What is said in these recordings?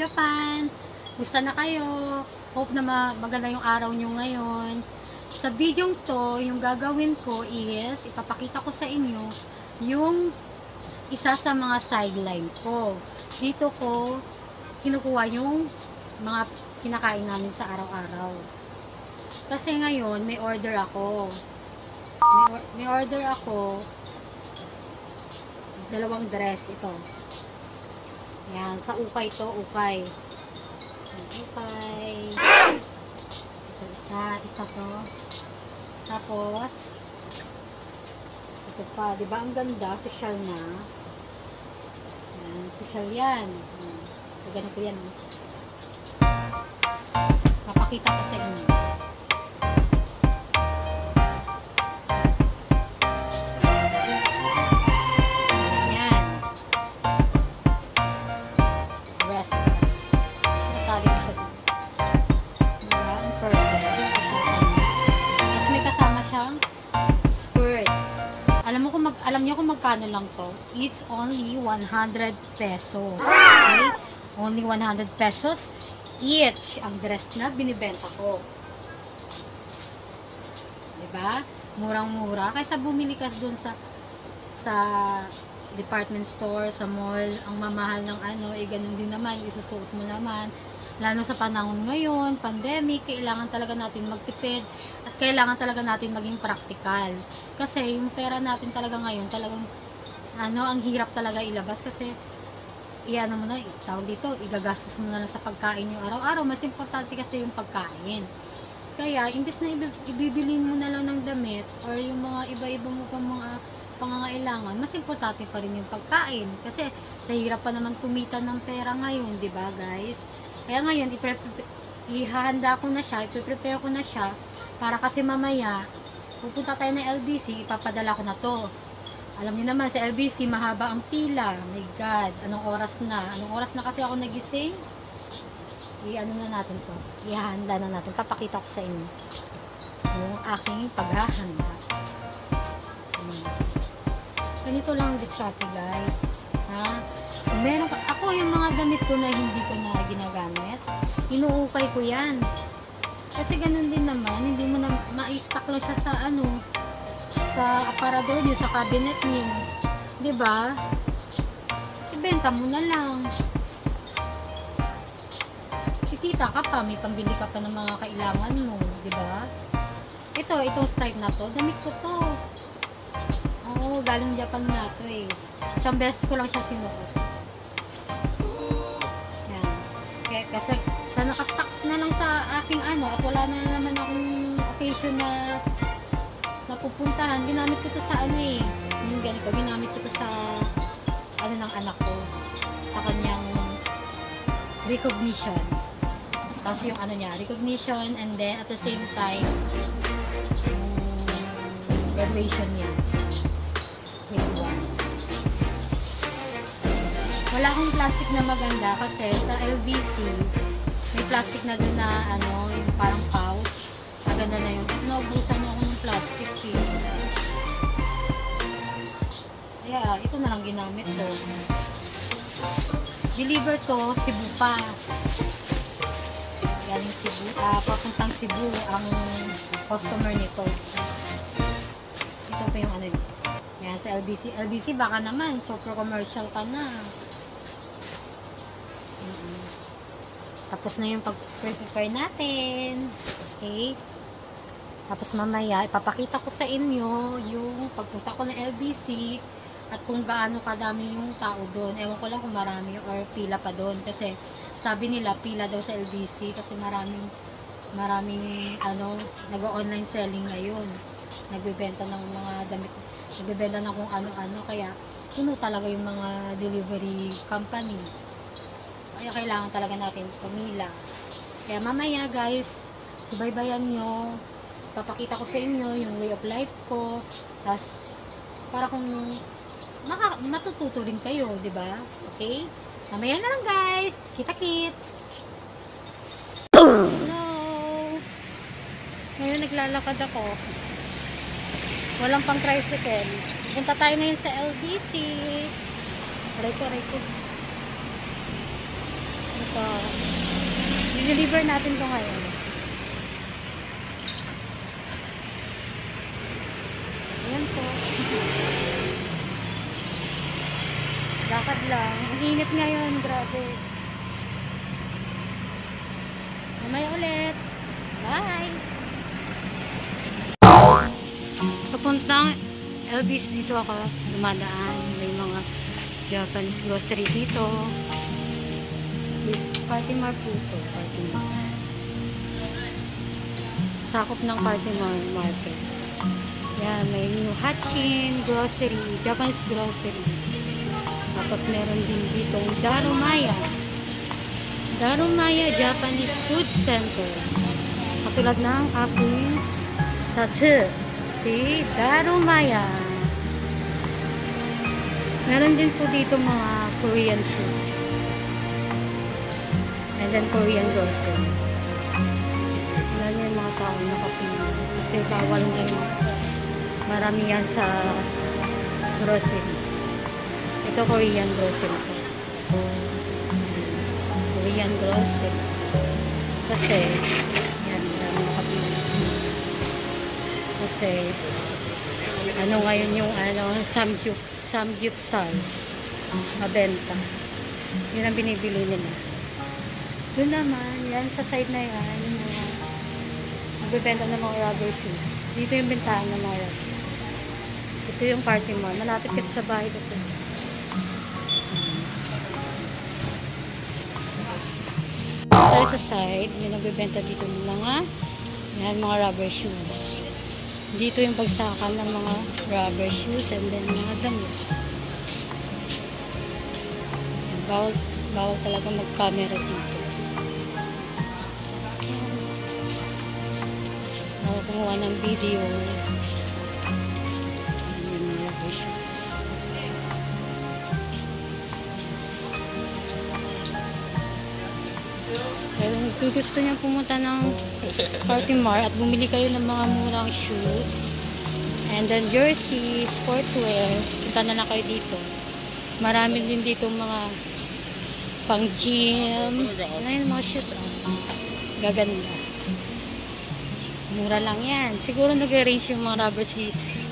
Japan! Gusto na kayo? Hope na maganda yung araw nyo ngayon. Sa video to, yung gagawin ko is, ipapakita ko sa inyo yung isa sa mga sideline ko. Dito ko kinukuha yung mga kinakain namin sa araw-araw. Kasi ngayon, may order ako. May order ako. Dalawang dress ito. Yan, sa ukay to, ukay. Ukay. Ito isa to. Tapos ito pa, 'di ba? Ang ganda, social na. Yan, social yan. Ganito yan. Papakita ko sa inyo. Alam niyo kung magkano lang to? It's only 100 pesos. Okay? Only 100 pesos each ang dress na binibenta ko. Diba? Murang-mura. Kaysa bumili ka dun sa department store, sa mall, ang mamahal ng ano, ganun din naman, isusuot mo naman. Lalo sa panahon ngayon, pandemic, kailangan talaga natin magtipid at kailangan talaga natin maging practical. Kasi yung pera natin talaga ngayon, talagang ang hirap talaga ilabas kasi iano mo na, tawag dito, igagastos mo na lang sa pagkain yung araw-araw. Mas importante kasi yung pagkain. Kaya, imbes na ibibili mo na lang ng damit or yung mga iba-iba mo pa mga pangangailangan, mas importante pa rin yung pagkain. Kasi sa hirap pa naman kumita ng pera ngayon, di ba guys? Kaya ngayon, ihahanda ko na siya, ipiprepare ko na siya, para kasi mamaya, pupunta tayo ng LBC, ipapadala ko na to. Alam niyo naman, sa LBC, mahaba ang pila. My God, anong oras na? Anong oras na kasi ako nagising? I-ano na natin to? Ihahanda na natin. Papakita ko sa inyo yung aking paghahanda. Ganito lang ang diskarte, guys. Ha? Meron ako yung mga damit ko na hindi ko na ginagamit, inuukay ko yan. Kasi ganun din naman, hindi mo na ma-stock lang siya sa sa aparador niyo, sa cabinet niyo. 'Di ba? Ibenta mo na lang. Kikita ka pa, may pambili ka pa ng mga kailangan mo, 'di ba? Itong stripe na to, damit ko to. Oo, galing Japan na to eh. Isang beses ko lang siya sinuot. Kasi naka-stocks na lang sa aking at wala na naman akong occasion na napupuntahan. Ginamit ko to sa yung ganito, ginamit ko to sa ng anak ko, sa kanyang recognition. Tapos yung niya, recognition, and then at the same time graduation niya. Wala akong plastic na maganda kasi sa LBC may plastic na doon na yung parang pouch. Maganda na yun. Kasi naubusan ako ng plastic eh. Kaya ito na lang ginamit ko. Deliver to Cebu pa. Galing Cebu. Papuntang Cebu ang customer nito. Ito pa yung yan sa LBC. LBC baka naman super commercial ka na. Tapos na yung pag-prepare natin. Okay? Tapos mamaya, ipapakita ko sa inyo yung pagpunta ko ng LBC at kung gaano kadami yung tao doon. Ewan ko lang kung marami or pila pa doon. Kasi sabi nila, pila daw sa LBC kasi maraming nag-online selling ngayon. Nagbebenta ng mga damit, nagbebenta ng kung ano-ano. Kaya puno talaga yung mga delivery company. Kaya kailangan talaga natin pumila. Kaya mamaya guys, subaybayan nyo. Papakita ko sa inyo yung way of life ko. Tapos, para kung matututo rin kayo, di ba? Okay? Mamaya na lang guys. Kita-kits! Hello! Ngayon naglalakad ako. Walang pang tricycle. Punta tayo ngayon sa LBC. Aray ko. Ito. I-deliver natin to ngayon. Ayan po. Lakad lang. Ang init ngayon. Grabe. Mamaya ulit. Bye! Papuntang Elvis dito ako dumadaan. May mga Japanese grocery dito. Party Mart po ito. Party Mart. Sakop ng Party Mart market. Yan, may New Hatchin grocery. Japanese grocery. Tapos meron din dito Darumaya. Darumaya Japanese Food Center. Katulad ng aking Satsu. Si Darumaya. Meron din po dito mga Korean food. And then Korean grocery. Wala niya yung mga tao na kasi bawal na yung marami yan sa grocery. Ito Korean grocery. Korean grocery. Kasi yan, marami nakapili. Kasi ano ngayon yung samgyupsal mabenta. Yun ang binibili nila. Doon naman, yan sa side na yan, yung mga nagbibenta ng mga rubber shoes. Dito yung bentahan ng mga rubber. Ito yung party mall. Malapit kasi sa bahay ko. Tayo sa side, may nagbibenta dito ng mga rubber shoes. Dito yung pagsakan ng mga rubber shoes and then mga damit. Bawal talaga mag-camera dito. Bawal kumuha ng video. Yung mga rubber shoes. Pero kung gusto niyo pumunta ng Party Mart at bumili kayo ng mga murang shoes and then jersey, sportswear, punta na lang kayo dito. Marami din dito mga pang gym. Ano yung mga shoes? Gaganda. Mura lang yan. Siguro nag-range yung mga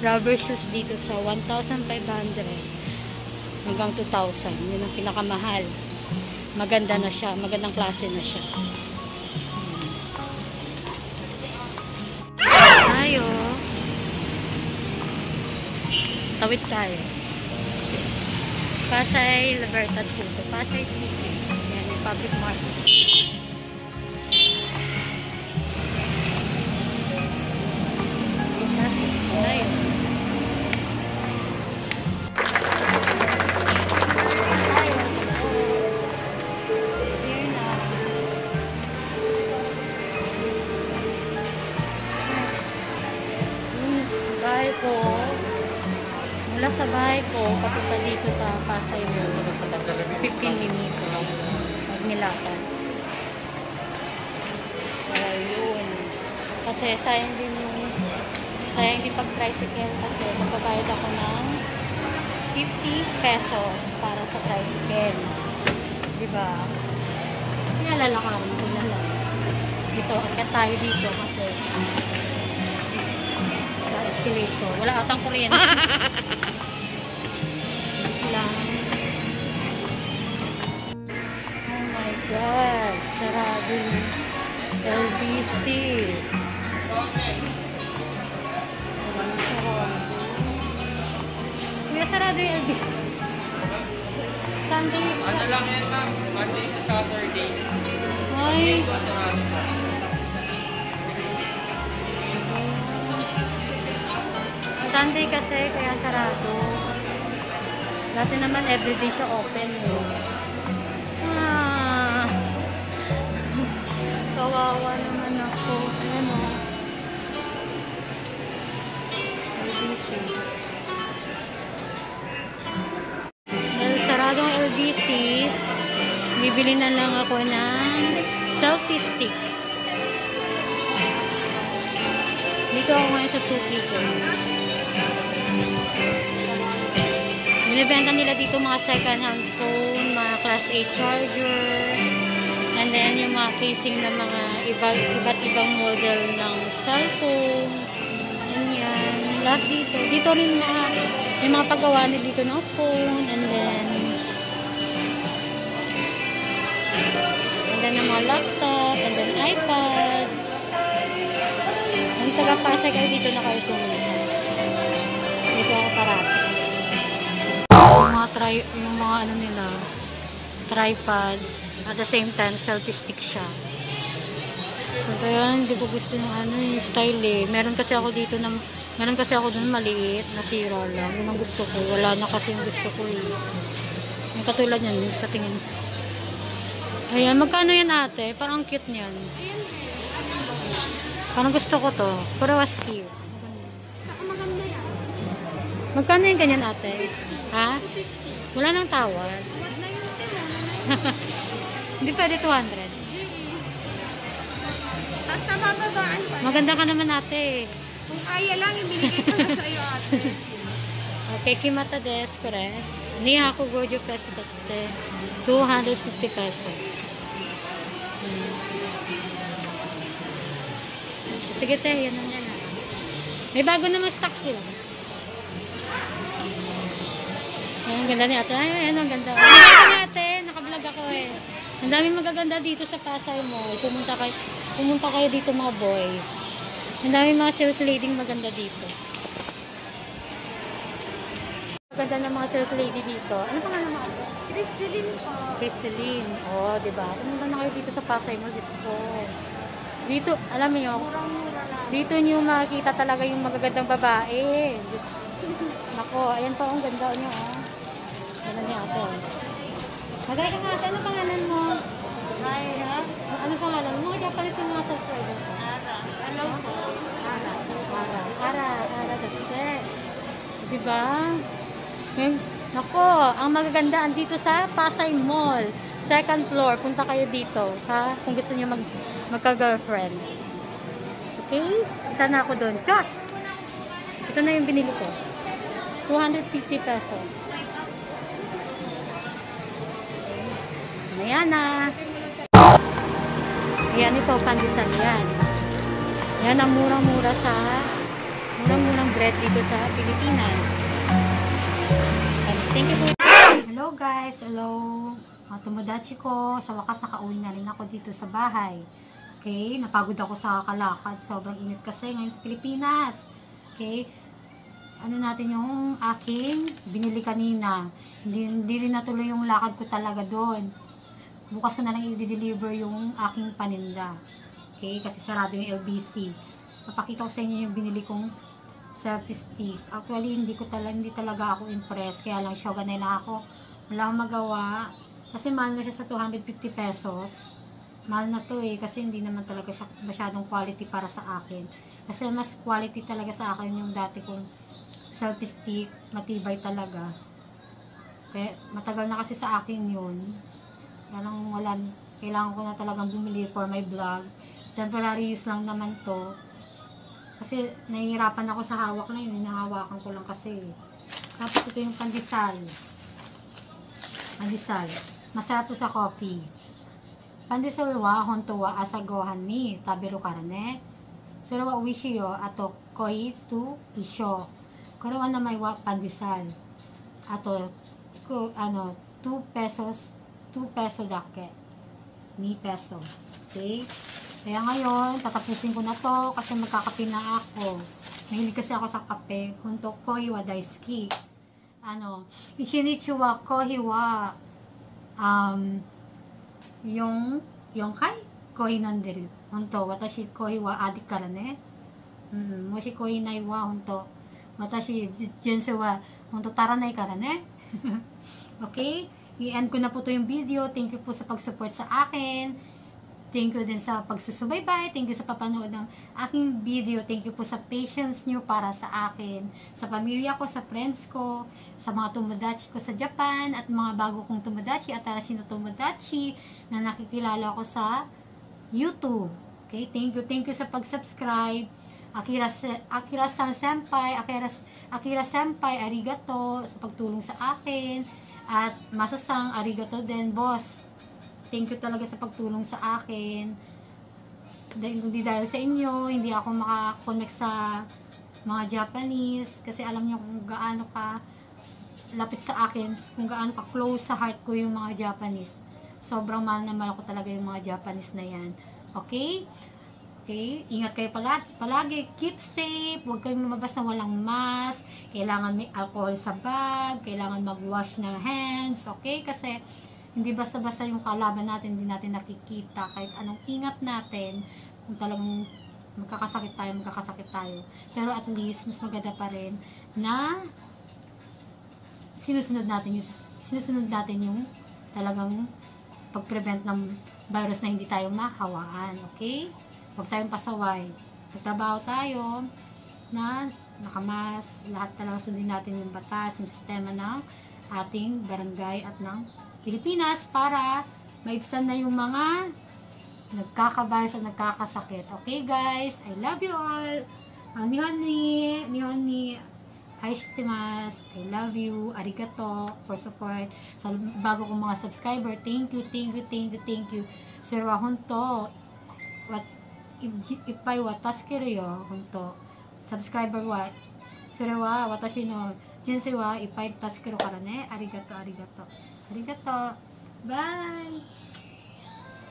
rubber shoes dito sa 1,500 hanggang 2,000. Yun ang pinakamahal. Maganda na siya. Magandang klase na siya. Tayo. Tawid tayo. Pasay Libertad Puto. Pasay City. Yan yung public market. Tayo. Mula sa bahay ko, papunta dito sa Pasay Mall, 15 minutes pag nilakad. Kaya yun. Kasi sayang din pag-tricycle kasi magbabayad ako ng 50 pesos para sa tricycle. Diba? Kaya lalakarin ko na lang. Dito, agad tayo dito kasi escalator. Wala atang kuryente. Lang. Oh my God. Sarado yung LBC. Kuya, sarado yung LBC. Sunday. Ano lang yan, ma'am? Monday to Saturday. Ay. Sarado. Sunday kasi, kaya sarado. Dati naman everyday siya open. Kawawa naman ako. Ayan o. LBC. Dahil sarado ang LBC, bibili na lang ako ng selfie stick. Dito ako ngayon sa suki ko. Binibenta nila dito mga second hand phone, mga class A charger, then, yung mga casing ng mga iba't ibang model ng cellphone. Ganyan. Lahat dito. Dito rin may mga paggawa nila dito ng phone. And then ng mga laptop. And then iPad. Kung taga-Pasay kayo, dito na kayo tumulong. Dito ako parati. Yung mga ano nila, tripod. At the same time, selfie stick siya. So, kaya hindi ko gusto yung ano, yung style eh. Meron kasi ako dun maliit, nasira lang. Yun ang gusto ko. Wala na kasi yung gusto ko eh. Yung katulad yan, katingin. Ayan, magkano yan ate? Parang cute niyan. Parang gusto ko to. Kurawaski. Magkano yung ganyan ate? Ha? Wala nang tawad. Hindi pwede 200. Tapos nabababaan pa. Maganda ka naman ate. Kung kaya lang, ibinigay ko na sa'yo ate. Okay, kimata desu, kore. Ni ako gojo peso dati. 250 pesos. Sige te, yan ang yan. May bago naman stock sila. Ay, ang ganda ni ate. Ay, ang ganda. Ang ganda ni ate. Nakablog ako eh. Ang daming magaganda dito sa Pasay Mall. Pumunta kayo dito mga boys. Ang daming mga sales lady maganda dito. Maganda ng mga sales lady dito. Ano pangalan mo ate? Crystalline po. Crystalline. Oh, diba? Pumunta na kayo dito sa Pasay Mall. Dito, alam niyo, Murang-mura lang. dito niyo makikita talaga yung magagandang babae. Nako, ayan pa ang ganda niyo, oh. Ganda niya ate. Magay ka nga ate, ano pangalan mo? Hi, ha? Ano pangalan mo? Mga Japanese yung mga subscriber. Hello po. Ara, dati. Diba? Ngayon, nako, ang magaganda andito sa Pasay Mall. Second floor, punta kayo dito, ha? Kung gusto niyo magka-girlfriend. Okay? Isa na ako doon. Diyos! Ito na yung binili ko. 250 pesos. Ayan na. Ayan ito, pandesal yan. Yan ang murang-murang bread dito sa Pilipinas. Thank you po. Hello guys, hello. Tomodachi ko. Sa wakas nakauwi na rin ako dito sa bahay. Okay, napagod ako sa kalakad. Sobrang init kasi ngayon sa Pilipinas. Okay, ano natin yung aking binili kanina. Hindi rin natuloy yung lakad ko talaga doon. Bukas ko na lang i-deliver yung aking paninda. Okay, kasi sarado yung LBC. Papakita ko sa inyo yung binili kong selfie stick. Actually, hindi talaga ako impressed. Kaya lang shoga na lang ako. Wala akong magawa. Kasi mahal na siya sa 250 pesos. Mahal na to eh. Kasi hindi naman talaga siya masyadong quality para sa akin. Kasi mas quality talaga sa akin yung dati kong selfie stick. Matibay talaga. Kaya matagal na kasi sa akin yun. Kailangan ko na talagang bumili for my vlog. Temporary use lang naman to. Kasi nahihirapan ako sa hawak na yun. Hinahawakan ko lang kasi. Tapos ito yung pandesal. Masarap to sa coffee. Pandesal wa honto wa asagohan ni taberu kara ne. Sero wa oishii yo. Ato koi to isho. Kore wa namai wa pandesal. Ato 2 pesos. 2 peso dake. 2 peso. Okay? Kaya ngayon, tatapusin ko na to kasi magkakape na ako. Mahilig kasi ako sa kape. Honto koi wa daisuki. Ishinichi wa koi wa kai koi nanderu. Honto, watashi koi wa adik kara ne. Moshi koi nai wa honto. Watashi jinsei wa honto taranai kara ne. Okay? I-end ko na po to yung video. Thank you po sa pag-support sa akin. Thank you din sa pagsusubaybay. Thank you sa papanood ng aking video. Thank you po sa patience nyo para sa akin. Sa pamilya ko, sa friends ko, sa mga tomodachi ko sa Japan, at mga bago kong tomodachi at Arashino Tomodachi na nakikilala ko sa YouTube. Okay? Thank you sa pag-subscribe. Akira-san senpai, Akira senpai, arigato sa pagtulong sa akin. At masasang arigato din, boss. Thank you talaga sa pagtulong sa akin. Dahil hindi dahil sa inyo, hindi ako makakonect sa mga Japanese kasi alam niyo kung gaano ka lapit sa akin, kung gaano ka close sa heart ko yung mga Japanese. Sobrang mahal na mahal ko talaga yung mga Japanese na yan. Okay? Okay? Ingat kayo palagi. Keep safe. Huwag kayong lumabas na walang mask. Kailangan may alcohol sa bag. Kailangan mag-wash ng hands. Okay? Kasi hindi basta-basta yung kalaban natin, hindi natin nakikita. Kahit anong ingat natin, kung talagang magkakasakit tayo. Pero at least, mas maganda pa rin na sinusunod natin yung talagang pag-prevent ng virus na hindi tayo mahawaan. Okay? Huwag tayong pasaway. Magtrabaho tayo na nakamas, lahat talaga sundin natin yung batas, yung sistema ng ating barangay at ng Pilipinas para maibsan na yung mga nagkakabayas at nagkakasakit. Okay guys, I love you all. Nihon ni Aishitimasu. I love you. Arigato for support. Sa bago kong mga subscriber, thank you. Sirwa honto. Ippai wa tasukeru yo. Honto. Subscriber wa. それは私の人生はいっぱい助けるからね。ありがとう。バイ。